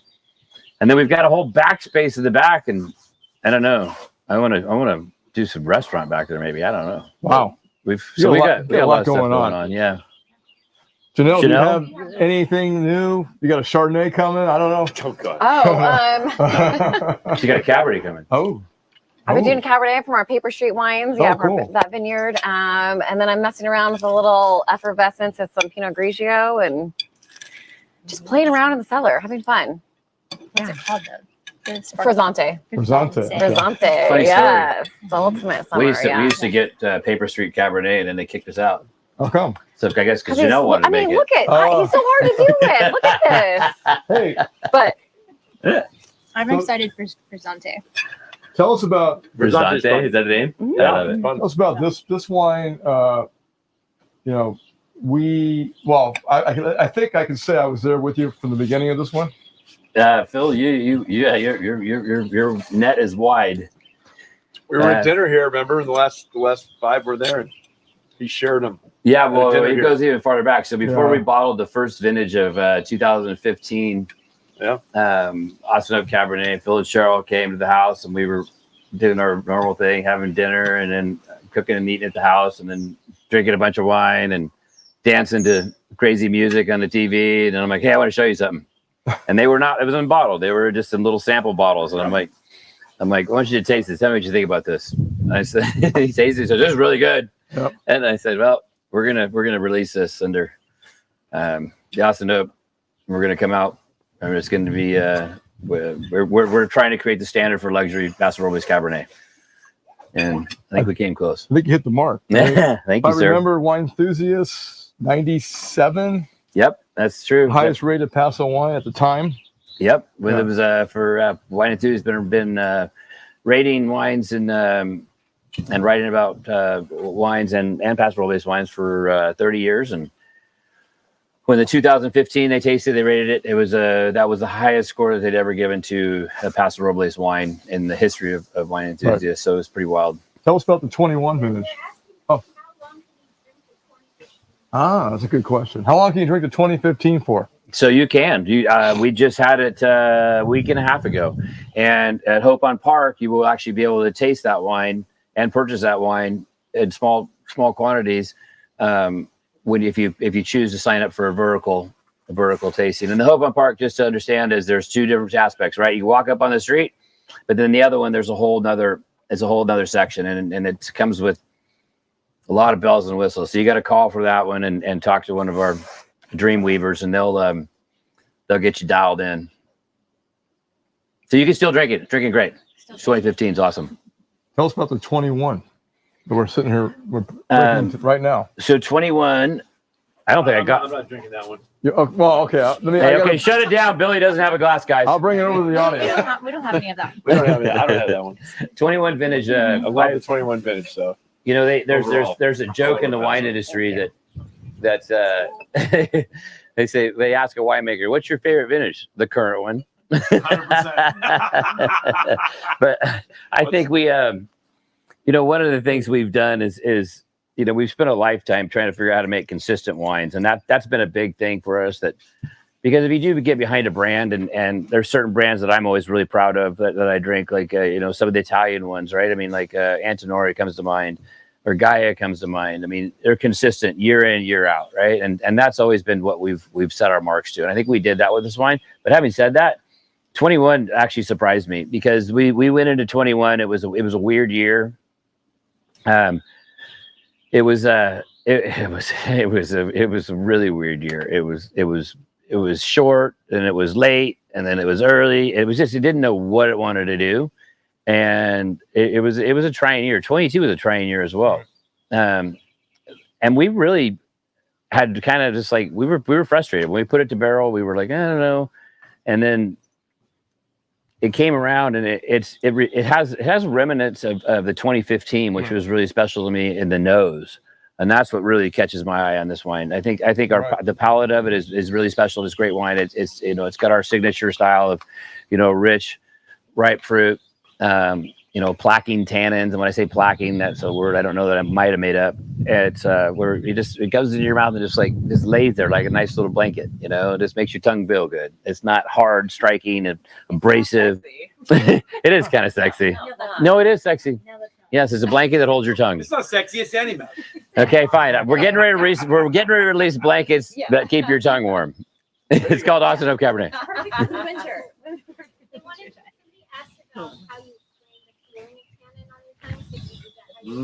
E: And then we've got a whole back space in the back. And I don't know. I want to do some restaurant back there, maybe. I don't know.
A: Wow.
E: We got a lot going on. Yeah.
A: Janelle, do you have anything new? You got a Chardonnay coming? I don't know.
E: Oh, God.
D: Oh,
E: You got a Cabernet coming.
A: Oh.
D: I've been doing Cabernet from our Paper Street wines.
A: Oh,
D: Yeah,
A: cool.
D: from that vineyard. And then I'm messing around with a little effervescence of some Pinot Grigio and just playing around in the cellar, having fun.
F: What's it called though?
D: Frizzante.
A: Frizzante.
D: Frizzante.
E: Funny
D: Yes. It's the ultimate summer.
E: We used to get Paper Street Cabernet, and then they kicked us out.
A: How come?
E: So I guess because
D: Because
E: Janelle wanted to make it.
D: look at he's so hard to do with. Look at this.
A: Hey,
D: But
F: I'm
A: So-
F: excited for Brisante.
A: tell us about
E: Brisante, is that the name?
D: Mhm.
E: I love it.
A: tell us about this wine. You know, I think I can say I was there with you from the beginning of this one.
E: Phil, your net is wide.
I: We were at dinner here, remember? And the last 5 were there, and he shared them.
E: Yeah,
I: At
E: well,
I: dinner
E: it
I: here.
E: goes even farther back. So before
A: Yeah.
E: we bottled the first vintage of 2015,
I: Yeah.
E: Austin Hope Cabernet, Phil and Cheryl came to the house, and we were doing our normal thing, having dinner, and then cooking and eating at the house, and then drinking a bunch of wine and dancing to crazy music on the TV. And I'm like, hey, I want to show you something. And they were not, it was unbottled. They were just in little sample bottles. And I'm like, I want you to taste this. Tell me what you think about this. And I said, he tasted it. He said, this is really good.
A: Yep.
E: And I said, well, we're gonna release this under the Austin Hope. We're gonna come out, and it's going to be we're trying to create the standard for luxury Paso Robles Cabernet, and I think we came close.
A: I think you hit the mark. Right?
E: Thank
A: If I
E: you, sir.
A: remember, Wine Enthusiast 97,
E: Yep, that's true.
A: highest rated Paso wine at the time.
E: Yep, when
A: Yeah.
E: it was for Wine Enthusiast, been rating wines and writing about wines and Paso Robles wines for 30 years. And when the 2015 they tasted, they rated it. It was that was the highest score that they'd ever given to a Paso Robles wine in the history of Wine Enthusiast.
A: Right.
E: So it was pretty wild.
A: Tell us about the 21 vintage.
G: They're asking
A: Oh.
G: how long can you drink the 2015?
A: That's a good question. How long can you drink the 2015 for?
E: So you can. We just had it a week and a half ago, and at Hope on Park, you will actually be able to taste that wine and purchase that wine in small quantities. If you choose to sign up for a vertical tasting. And the Hope on Park, just to understand, is there's two different aspects, right? You walk up on the street, but then the other one, there's a whole nother section, and it comes with a lot of bells and whistles. So you got to call for that one and talk to one of our dream weavers, and they'll get you dialed in. So you can still drink it. Drinking great. 2015 is awesome.
A: Tell us about the 21 that we're sitting here drinking right now.
E: So 21. I don't think I got.
I: I'm not drinking that one.
A: Well, okay. Let me.
E: Hey, okay, shut it down. Billy doesn't have a glass, guys.
A: I'll bring it over to the audience.
F: We don't have any of that.
I: We don't have that. I don't have that one.
E: 21 vintage.
I: I love the 21 vintage, so.
E: You know,
I: Overall.
E: there's a joke in the wine industry that they say, they ask a winemaker, "What's your favorite vintage?" The current one.
I: 100%.
E: But I think we, one of the things we've done is we've spent a lifetime trying to figure out how to make consistent wines, and that's been a big thing for us. Because if you do get behind a brand, and there's certain brands that I'm always really proud of that I drink, like some of the Italian ones, right? I mean, like Antinori comes to mind, or Gaia comes to mind. I mean, they're consistent year in, year out, right? And that's always been what we've set our marks to. And I think we did that with this wine. But having said that, 21 actually surprised me, because we went into 21. It was a weird year. It was a really weird year. It was short, and it was late, and then it was early. It didn't know what it wanted to do. And it was a trying year. 22 was a trying year as well. And we really had to kind of just like, we were frustrated when we put it to barrel. We were like, I don't know. And then it came around, and it has remnants of the 2015, which was really special to me in the nose. And that's what really catches my eye on this wine. I think the palate of it is really special. It's great wine. It's got our signature style of, rich, ripe fruit, plaquing tannins. And when I say plaquing, that's a word I don't know that I might have made up. It's where it goes into your mouth and just lays there like a nice little blanket. It just makes your tongue feel good. It's not hard, striking, and abrasive. It is kind of sexy. No, it is sexy. Yes, it's a blanket that holds your tongue.
H: It's not sexy, it's animal.
E: Okay, fine. We're getting ready to release blankets that keep your tongue warm. It's called Austin Hope Cabernet.
F: Winter.
G: They wanted somebody asked about how you explain the feeling of tannin on your tongue. So is that how you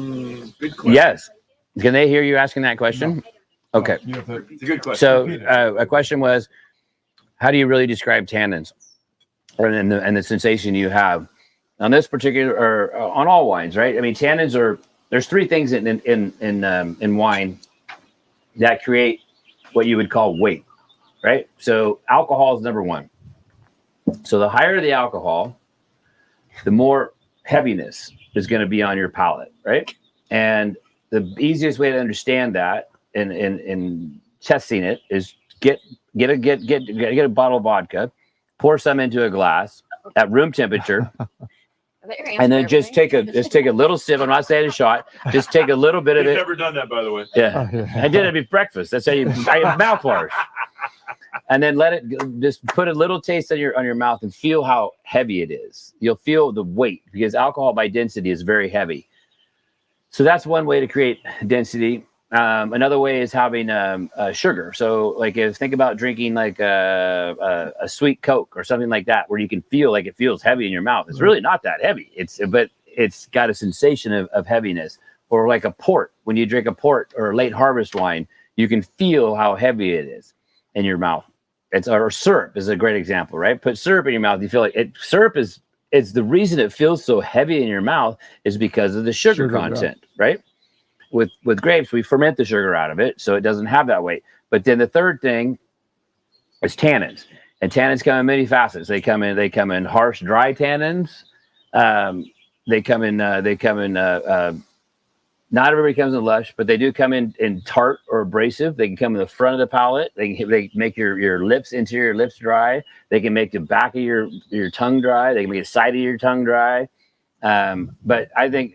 I: Good question.
E: Yes. Can they hear you asking that question? Okay.
I: It's a good question.
E: So a question was, how do you really describe tannins, and the sensation you have on this particular, or on all wines, right? I mean, tannins there's three things in wine that create what you would call weight, right? So alcohol is number one. So the higher the alcohol, the more heaviness is going to be on your palate, right? And the easiest way to understand that in testing it is get a bottle of vodka, pour some into a glass at room temperature, and then just take a little sip. I'm not saying a shot. Just take a little bit of
I: You've
E: it.
I: never done that, by the way.
E: Yeah, I did it at breakfast. That's how I have mouthwash. And then let it just put a little taste on your mouth and feel how heavy it is. You'll feel the weight because alcohol by density is very heavy. So that's one way to create density. Another way is having sugar. So like think about drinking like a sweet Coke or something like that, where you can feel like it feels heavy in your mouth. It's really not that heavy. But it's got a sensation of heaviness. Or like a port. When you drink a port or late harvest wine, you can feel how heavy it is in your mouth. Or syrup is a great example, right? Put syrup in your mouth, you feel like it. Syrup it's the reason it feels so heavy in your mouth is because of the sugar content, right? With grapes, we ferment the sugar out of it, so it doesn't have that weight. But then the third thing is tannins, and tannins come in many facets. They come in harsh, dry tannins. They come in. Not everybody comes in lush, but they do come in tart or abrasive. They can come in the front of the palate. They make your lips, interior lips dry. They can make the back of your tongue dry. They can make the side of your tongue dry. But I think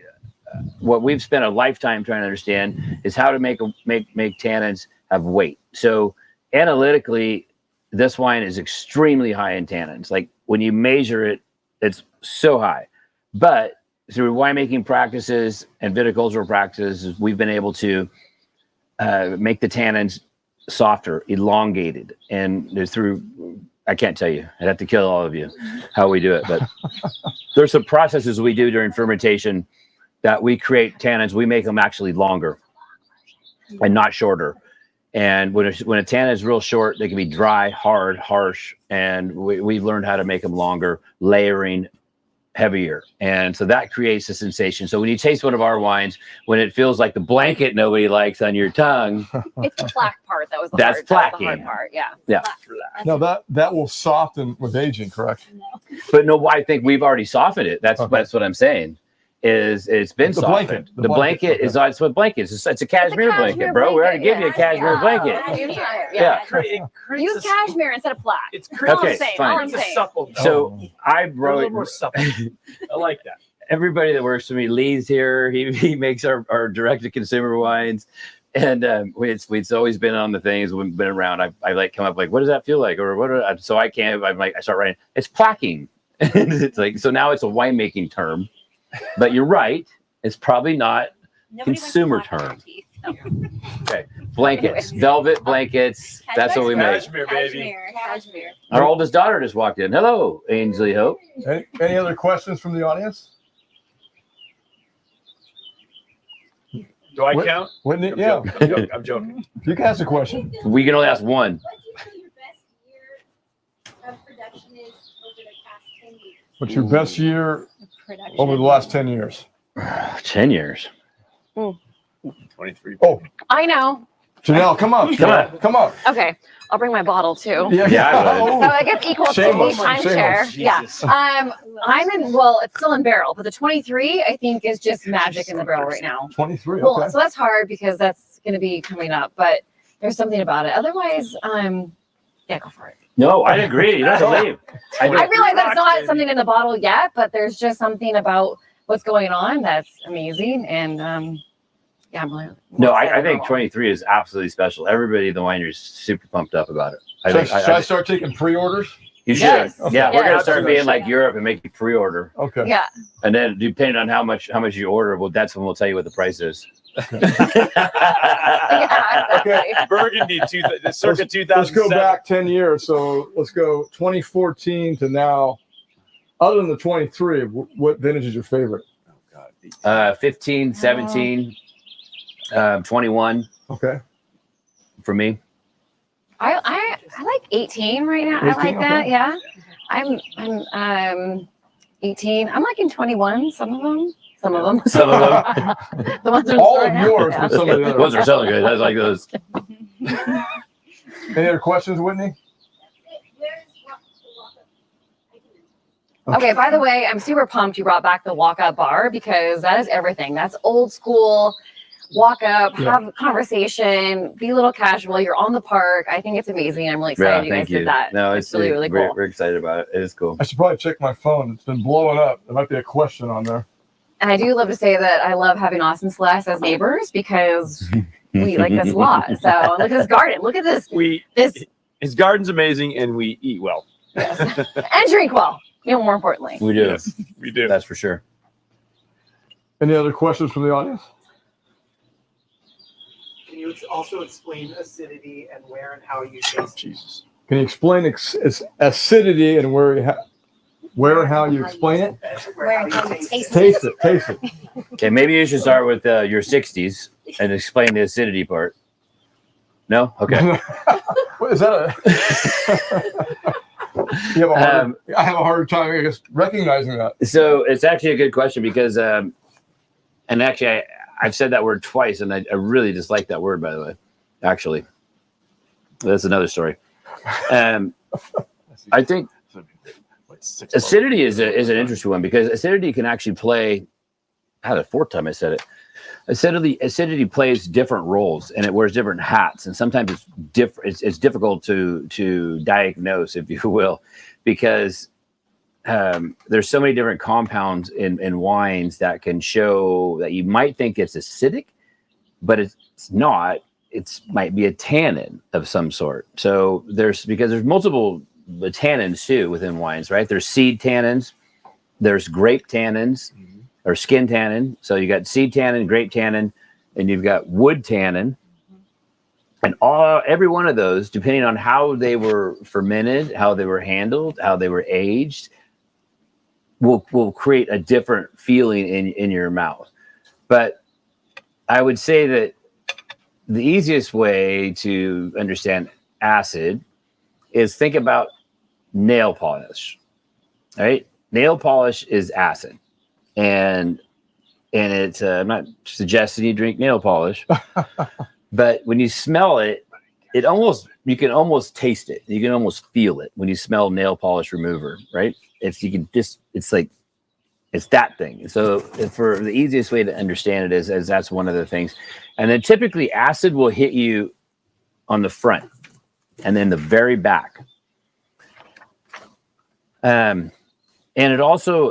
E: what we've spent a lifetime trying to understand is how to make tannins have weight. So analytically, this wine is extremely high in tannins. Like when you measure it, it's so high. But through winemaking practices and viticultural practices, we've been able to make the tannins softer, elongated. And I can't tell you, I'd have to kill all of you how we do it. But there's some processes we do during fermentation that we create tannins. We make them actually longer and not shorter. And when a tannin is real short, they can be dry, hard, harsh. And we've learned how to make them longer, layering, heavier. And so that creates a sensation. So when you taste one of our wines, when it feels like the blanket nobody likes on your tongue,
D: It's the black part that was the
E: That's
D: hard
E: plaquing.
D: part. Yeah.
E: yeah.
A: Now that will soften with aging, correct?
E: But no, I think we've already softened it. That's what I'm saying. Is it's been
A: The
E: softened.
A: blanket.
E: The blanket is that's what blanket is. It's a cashmere blanket, bro. We already give you a cashmere blanket. Yeah.
D: Use cashmere instead of black.
H: It's
D: All I'm
E: Okay,
D: saying.
E: fine.
D: All I'm
H: It's a
D: saying.
H: supple.
E: So I
H: A
E: wrote
H: little more supple. I like that.
E: everybody that works for me. Lee's here. He makes our direct to consumer wines, and it's always been on the things. We've been around. I like come up like, what does that feel like, or what? So I can't. I'm like, I start writing. It's plaquing. It's like so now it's a winemaking term, but you're right. It's probably not consumer term. Okay, blankets, velvet blankets. That's what we make.
I: Cashmere, baby.
F: Cashmere.
E: Our oldest daughter just walked in. Hello, Ainsley Hope.
A: Any other questions from the audience?
I: Do I count?
A: Wouldn't it?
I: I'm
A: Yeah.
I: joking. I'm joking.
A: You can ask a question.
E: We can only ask one.
G: What do you think your best year of production is over the past 10 years?
A: What's your best year over the last 10 years?
E: 10 years.
I: 23.
A: Oh,
D: I know.
A: Janelle, come on.
E: Come on.
A: Come on.
D: Okay, I'll bring my bottle too.
E: Yeah, I would.
D: So I guess equal to
A: Shameless,
D: the timeshare.
A: shameless.
D: Yeah. I'm in. Well, it's still in barrel, but the 23 I think is just magic in the barrel right now.
A: 23.
D: Well,
A: Okay.
D: so that's hard because that's going to be coming up, but there's something about it. Otherwise, yeah, go for it.
E: No, I agree. You don't have to leave.
D: I realize that's not
I: baby.
D: something in the bottle yet, but there's just something about what's going on that's amazing. And yeah, I'm really.
E: No, I think 23 is absolutely special. Everybody in the winery is super pumped up about it.
A: Should I start taking pre-orders?
E: You should.
D: Yes.
E: Yeah, we're gonna
D: Yes.
E: start being like Europe and make you pre-order,
A: Okay.
D: Yeah.
E: and then depending on how much you order, well, that's when we'll tell you what the price is.
D: Yeah, exactly.
I: Burgundy, circa 2007.
A: Let's go back 10 years. So let's go 2014 to now. Other than the 23, what vintage is your favorite?
E: 15, 17, 21
A: Okay.
E: for me.
D: I like 18 right now.
A: 18,
D: I like that.
A: okay.
D: Yeah. I'm 18. I'm liking 21. Some of them.
E: Some of them.
D: The ones that are
A: All
D: right
A: of
D: now.
A: yours,
D: Yeah.
A: but some of the
E: Those
A: others.
E: are selling good. I like those.
A: Any other questions, Whitney?
D: Okay, by the way, I'm super pumped you brought back the walk-up bar because that is everything. That's old school. Walk up, have a conversation, be a little casual. You're on the park. I think it's amazing. I'm really excited you guys did that.
E: No,
D: it's really, really cool.
E: We're excited about it. It is cool.
A: I should probably check my phone. It's been blowing up. There might be a question on there.
D: And I do love to say that I love having Austin Celeste as neighbors because we like this a lot. So look at this garden. Look at this.
I: His garden's amazing, and we eat well.
D: Yes. And drink well. More importantly.
E: We do.
I: Yes, we do.
E: That's for sure.
A: Any other questions from the audience?
H: Can you also explain acidity and where and how you taste?
I: Jesus.
A: Can you explain acidity and where and how you explain it?
F: Where and how you taste
A: Taste it. Taste it.
E: Okay, maybe you should start with your 60s and explain the acidity part. No? Okay.
A: What is that? I have a hard time, I guess, recognizing that.
E: So it's actually a good question because, and actually I've said that word twice, and I really dislike that word, by the way. Actually, that's another story. I think acidity is an interesting one because acidity can actually play. I had a fourth time I said it. Acidity plays different roles and it wears different hats, and sometimes it's different. It's difficult to diagnose, if you will, because there's so many different compounds in wines that can show that you might think it's acidic, but it's not. It might be a tannin of some sort. So there's multiple tannins too within wines, right? There's seed tannins, there's grape tannins, or skin tannin. So you got seed tannin, grape tannin, and you've got wood tannin. And every one of those, depending on how they were fermented, how they were handled, how they were aged, will create a different feeling in your mouth. But I would say that the easiest way to understand acid is think about nail polish, right? Nail polish is acid. And it's I'm not suggesting you drink nail polish, but when you smell it, you can almost taste it. You can almost feel it when you smell nail polish remover, right? It's that thing. So for the easiest way to understand it is that's one of the things. And then typically acid will hit you on the front and then the very back. And it also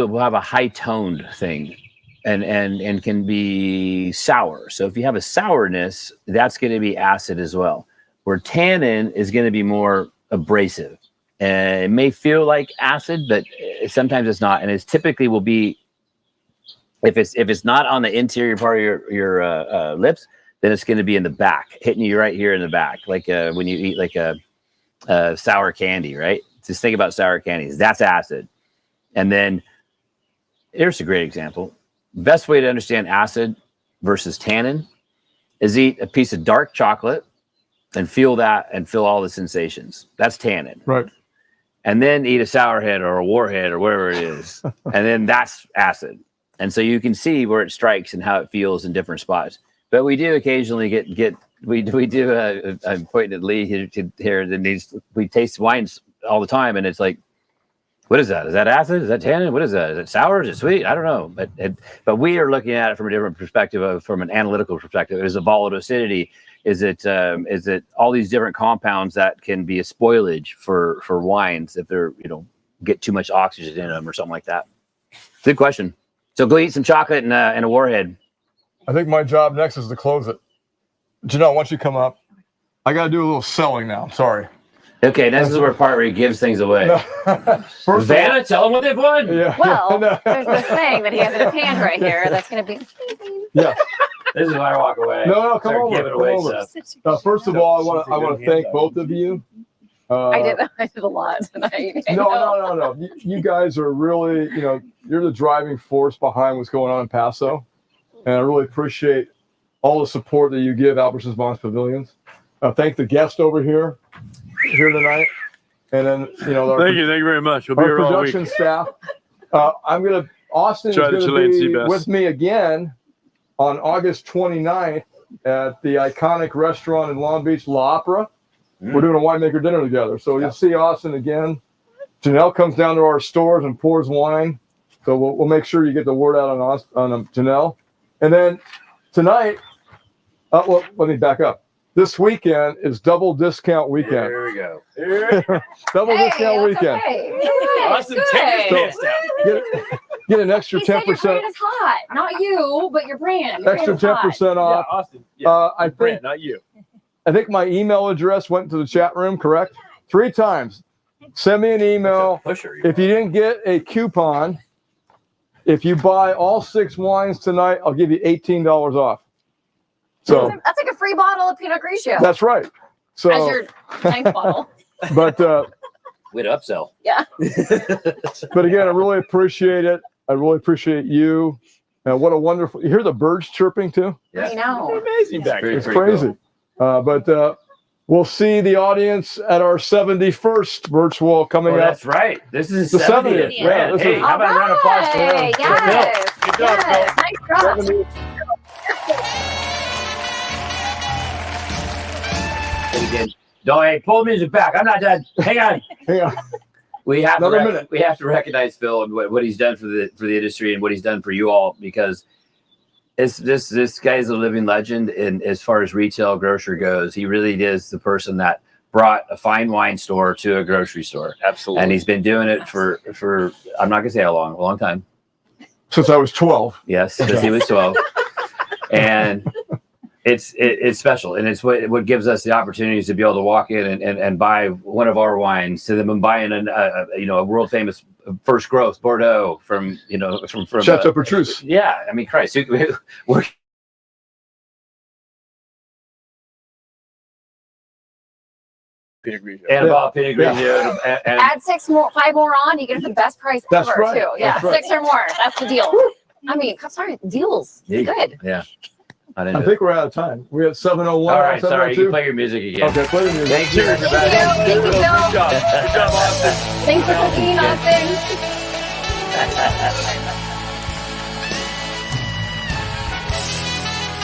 E: will have a high toned thing and can be sour. So if you have a sourness, that's going to be acid as well. Where tannin is going to be more abrasive. And it may feel like acid, but sometimes it's not. And it typically will be, if it's not on the interior part of your lips, then it's going to be in the back, hitting you right here in the back, like when you eat like a sour candy, right? Just think about sour candies. That's acid. And then here's a great example. Best way to understand acid versus tannin is eat a piece of dark chocolate and feel that and feel all the sensations. That's tannin.
A: Right.
E: And then eat a sour head or a warhead or whatever it is. And then that's acid. And so you can see where it strikes and how it feels in different spots. But we do occasionally I'm pointing at Lee here that we taste wines all the time, and it's like, what is that? Is that acid? Is that tannin? What is that? Is it sour? Is it sweet? I don't know. But we are looking at it from a different perspective, from an analytical perspective. Is it volatile acidity? Is it all these different compounds that can be a spoilage for wines if they're get too much oxygen in them or something like that? Good question. So go eat some chocolate and a warhead.
A: I think my job next is to close it. Janelle, why don't you come up? I got to do a little selling now. Sorry.
E: Okay, this is where part where he gives things away.
A: First
E: Vanna, tell him what they've won.
A: Yeah.
D: Well, there's this thing that he has in his hand right here that's going to be amazing.
A: Yeah.
E: This is why I walk away.
A: No, come
E: Start
A: over.
E: giving away
A: Come over.
E: stuff.
A: First of all, I want to thank both of you.
D: I did a lot tonight.
A: No. You guys are really, you're the driving force behind what's going on in Paso. And I really appreciate all the support that you give Albertsons Vons Pavilions. Thank the guest over here tonight. And then,
I: thank you very much. We'll be here all week.
A: Production staff. Austin is
I: Try
A: going
I: the
A: to
I: Chilean sea
A: be
I: bass.
A: with me again on August 29th at the iconic restaurant in Long Beach, La Opera. We're doing a winemaker dinner together. So you'll see Austin again. Janelle comes down to our stores and pours wine. So we'll make sure you get the word out on Janelle. And then tonight, well, let me back up. This weekend is double discount weekend.
I: There we go.
A: Double discount weekend.
D: Okay.
E: Austin,
D: Good.
E: take your pants down.
A: Get an extra
D: He said your
A: 10%.
D: brand is hot. Not you, but your brand. Your
A: Extra
D: brand is hot.
A: 10% off.
I: Yeah, Austin. Yeah,
A: I
I: Brent,
A: think
I: not you.
A: my email address went to the chat room, correct? 3 times. Send me an email.
I: Pusher.
A: If you didn't get a coupon, if you buy all 6 wines tonight, I'll give you $18 off. So
D: That's like a free bottle of Pinot Grigio.
A: that's right.
D: As
A: So,
D: your ninth bottle.
A: but
E: Way to upsell.
D: Yeah.
A: but again, I really appreciate it. I really appreciate you. And what a wonderful! You hear the birds chirping too?
E: Yeah.
D: I know.
I: Amazing back there.
A: It's crazy. But we'll see the audience at our 71st virtual coming
E: Oh,
A: up.
E: that's right. This is
A: The
E: the 70th.
A: 70th. Yeah, this
E: Hey,
A: is-
E: how about a round of applause for him?
D: Alright, yes.
I: Good job,
D: Yes. Nice job.
A: 70th.
E: Don't, hey, pull the music back. I'm not done. Hang on.
A: Hang on.
E: We have
A: Another
E: to
A: minute.
E: we have to recognize Phil and what he's done for the industry and what he's done for you all, because this guy's a living legend. And as far as retail grocer goes, he really is the person that brought a fine wine store to a grocery store.
I: Absolutely.
E: And he's been doing it for I'm not gonna say how long, a long time.
A: Since I was 12.
E: Yes, since he was 12. And it's special, and it's what gives us the opportunities to be able to walk in and buy one of our wines, to them buying a world famous first growth Bordeaux from
A: Chateau Petrus.
E: yeah, I mean, Christ, we're
I: Pinot Grigio.
E: and about Pinot Grigio and
D: Add 5 more on, you get it for the best price
A: That's
D: ever
A: right.
D: too. Yeah,
A: That's right.
D: 6 or more. That's the deal. I mean, I'm sorry, deals.
E: Yeah.
D: It's good.
E: yeah. I
A: I
E: didn't know.
A: think we're out of time. We're at 7:01.
E: All right, sorry, you
A: 7:02.
E: can play your music again.
A: Okay, play the music.
E: Thank you.
D: Thank you.
E: everybody.
D: Thank you,
I: Good
D: Phil.
I: job. Good job, Austin.
D: Thanks for cooking, Austin.